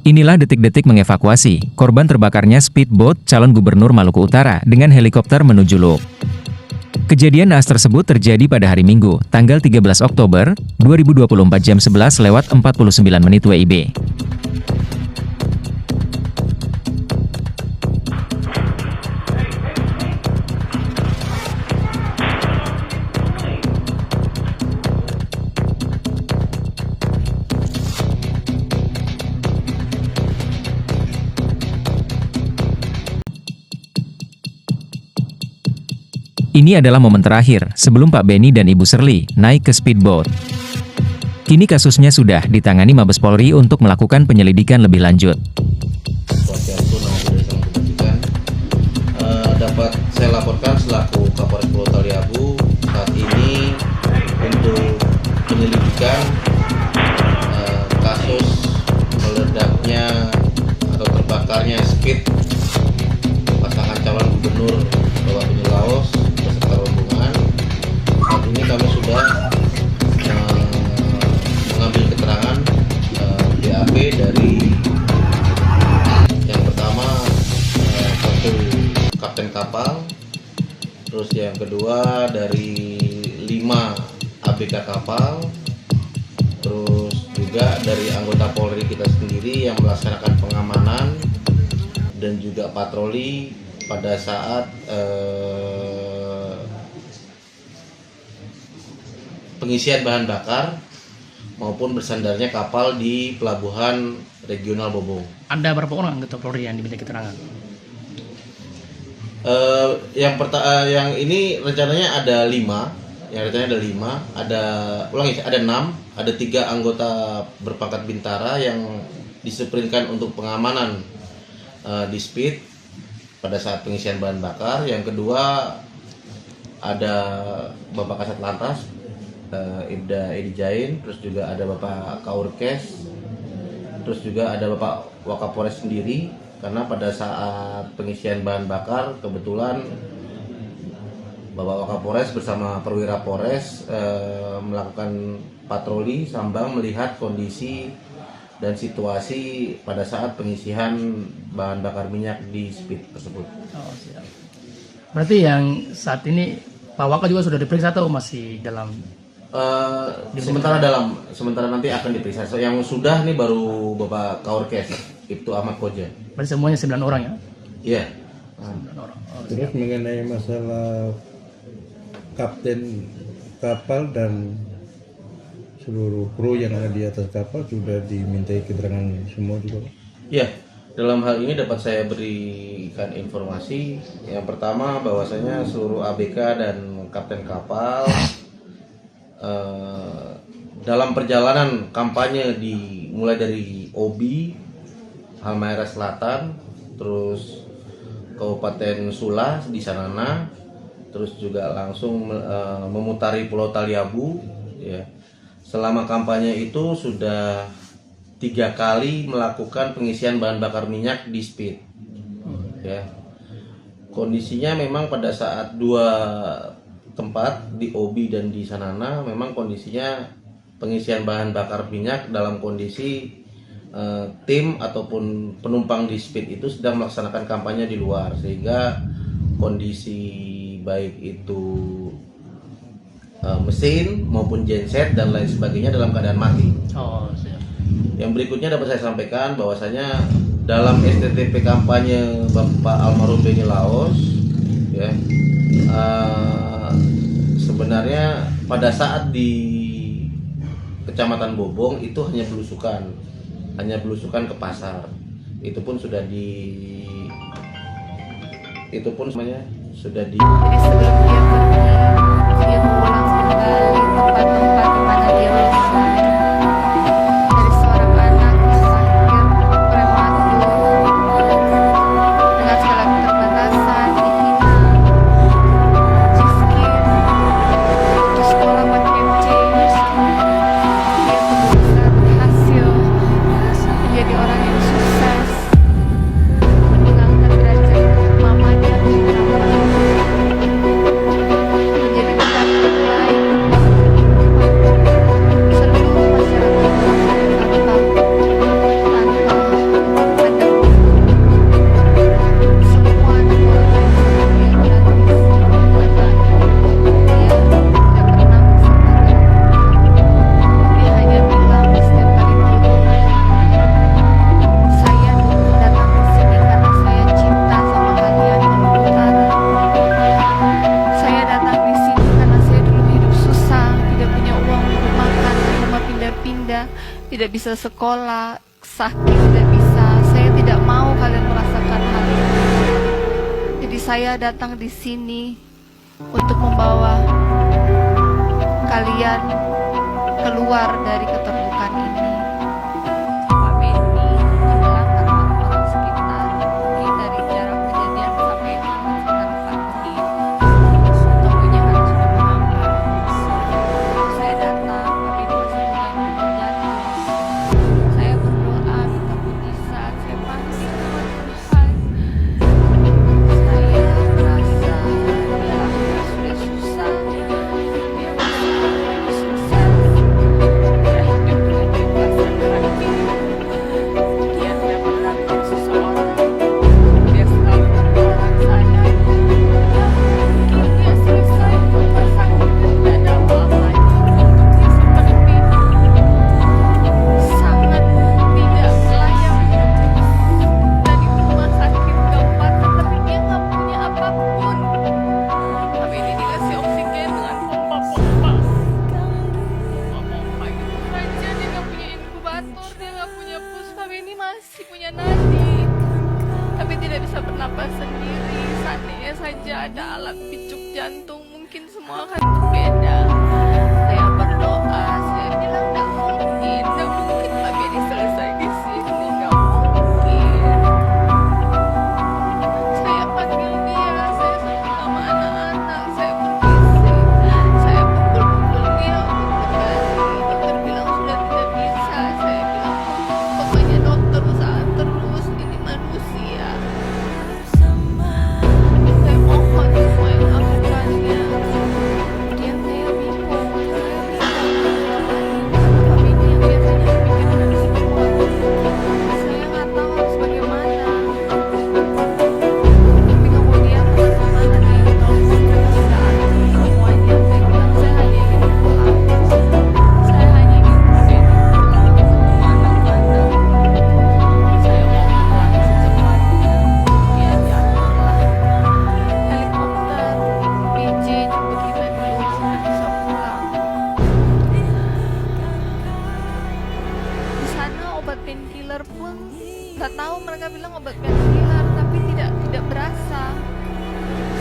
Inilah detik-detik mengevakuasi korban terbakarnya speedboat calon gubernur Maluku Utara dengan helikopter menuju Luwuk. Kejadian naas tersebut terjadi pada hari Minggu, tanggal 13 Oktober 2024 jam 11:49 WIB. Ini adalah momen terakhir sebelum Pak Beni dan Ibu Serly naik ke speedboat. Kini kasusnya sudah ditangani Mabes Polri untuk melakukan penyelidikan lebih lanjut. Dapat saya laporkan selaku Kapolres Pulau Taliabu saat ini untuk penyelidikan kasus meledaknya atau terbakarnya speed pasangan calon gubernur Bapak Beni Laos beserta rombongan. Saat ini kami sudah mengambil keterangan BAP dari yang pertama satu kapten kapal, terus yang kedua dari 5 ABK kapal, terus juga dari anggota Polri kita sendiri yang melaksanakan pengamanan dan juga patroli pada saat pengisian bahan bakar maupun bersandarnya kapal di pelabuhan regional Bobong. Ada berapa orang anggota Polri yang diminta keterangan? Yang ini rencananya ada 5. Ada 6, ada 3 anggota berpangkat bintara yang disiplinkan untuk pengamanan di speed pada saat pengisian bahan bakar. Yang kedua ada Bapak Kasat Lantas Ibda Edi Jain, terus juga ada Bapak Kaurkes, terus juga ada Bapak Wakapolres sendiri, karena pada saat pengisian bahan bakar kebetulan Bapak Wakapolres bersama Perwira Polres melakukan patroli sambang melihat kondisi dan situasi pada saat pengisian bahan bakar minyak di speed tersebut. Oh, siap. Berarti yang saat ini Pak Waka juga sudah diperiksa atau masih dalam? Sementara nanti akan diperiksa. So, yang sudah nih baru Bapak Kaurkes Ibtu Ahmad Koja. Berarti semuanya 9 orang ya? Iya. 9 orang. Oh, Terus siap. mengenai masalah kapten kapal dan seluruh kru yang ada di atas kapal sudah dimintai keterangan semua juga? Iya. Dalam hal ini dapat saya berikan informasi. Yang pertama bahwasanya seluruh ABK dan kapten kapal dalam perjalanan kampanye mulai dari Obi, Halmahera Selatan, terus Kabupaten Sula di Sanana, terus juga langsung memutari Pulau Taliabu. Ya. Selama kampanye itu sudah 3 kali melakukan pengisian bahan bakar minyak di speed. Ya. Kondisinya memang pada saat 2 tempat di Obi dan di Sanana memang kondisinya pengisian bahan bakar minyak dalam kondisi tim ataupun penumpang di speed itu sedang melaksanakan kampanye di luar, sehingga kondisi baik itu mesin maupun genset dan lain sebagainya dalam keadaan mati. Oh, siap. Yang berikutnya dapat saya sampaikan bahwasanya dalam STTP kampanye Bapak Almarhum Beni Laos, ya, sebenarnya pada saat di Kecamatan Bobong itu hanya belusukan ke pasar. Itu pun semuanya sudah di. Jadi sebelum dia pergi, dia mengulang kembali tempat-tempat di mana dia besar. Dari seorang anak yang lahir prematur dengan segala keterbatasan, dihina, miskin, putus sekolah pakai James. Dia berusaha berhasil menjadi orang yang sukses, meninggalkan derajat mamanya di neraka. saya tidak bisa sekolah, sakit tidak bisa. Saya tidak mau kalian merasakan hal itu. Jadi saya datang di sini untuk membawa kalian keluar dari keterbukaan ini. Pak Benny bilang kata orang sekitar, mungkin dari jarak kejadian sampai ini sekitar 4 menit. Tunggunya harus sudah mengambil. Saya datang, Pak Benny masih punya jatuh. Saya berdoa minta mujizat, saya panggil nama Tuhan. Saya merasa dia sudah susah, dia masih susah. Dia hidup dengan bebas dan hati. Dia tidak melakukan seseorang. Dia selalu tertolong saya. Ya mungkin dia selesai rumah sakit dan tidak ada apa-apanya. Untuk dia seperti sangat tidak layak dari rumah sakit kabupaten, tapi dia nggak punya apapun. Tapi ini dikasih oksigen dengan pompa-pompa gitu saja. Dia nggak punya inkubator, dia nggak punya pus. Tapi ini masih punya nadi, tapi tidak bisa bernapas sendiri. Seandainya saja ada alat picuk jantung, mungkin semua akan berbeda. Saya berdoa, saya bilang nggak mungkin Pak Benny selesai di sini, nggak mungkin. Saya panggil dia, saya sebut nama anak-anak, saya berbisik, saya pukul-pukul dia untuk kembali. Dokter bilang sudah tidak bisa. Saya bilang pokoknya dokter usaha terus, ini manusia. Saya mohon semua yang lakukannya. Kemudian saya bingung, Pak Benny yang biasanya memikirkan semua, saya nggak tahu harus bagaimana. Tapi kemudian teman-teman ada yang telepon saat semuanya. Saya bilang saya hanya ingin pulang. Saya hanya ingin Pak Benny pulang kemana-mana. Saya mau pulang secepatnya. Kemudian jatuhlah helikopter izin untuk kita dulu sudah bisa pulang. Di sana obat painkiller pun nggak tahu, mereka bilang obat painkiller, tapi tidak berasa.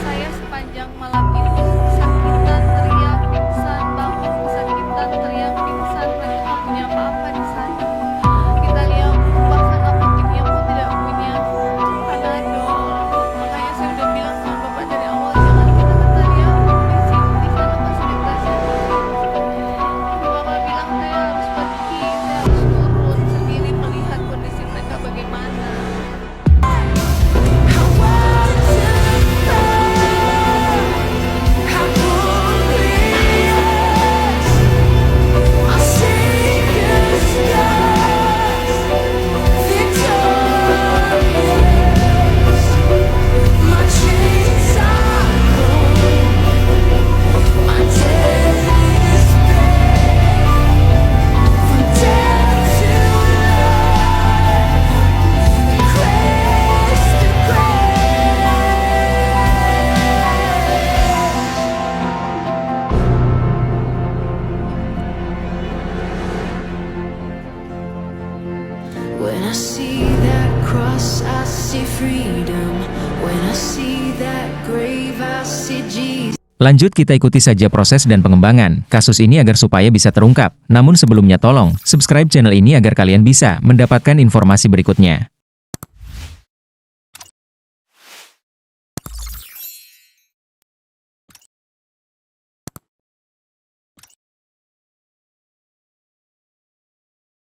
Saya sepanjang malam itu kesakitan, teriak, pingsan, bangun, kesakitan, teriak, pingsan. Mereka nggak punya apa-apa di sana. Kita lihat bahkan apoteknya pun tidak punya panadol. Makanya saya udah bilang sama bapak dari awal, jangan kita lihat di sini, di sana masih dikasih. Tapi bapak bilang saya harus pergi, saya harus turun sendiri melihat kondisi mereka bagaimana. When I see that cross, I see freedom. When I see that grave, I see Jesus. Lanjut kita ikuti saja proses dan pengembangan kasus ini agar supaya bisa terungkap. Namun sebelumnya tolong subscribe channel ini agar kalian bisa mendapatkan informasi berikutnya.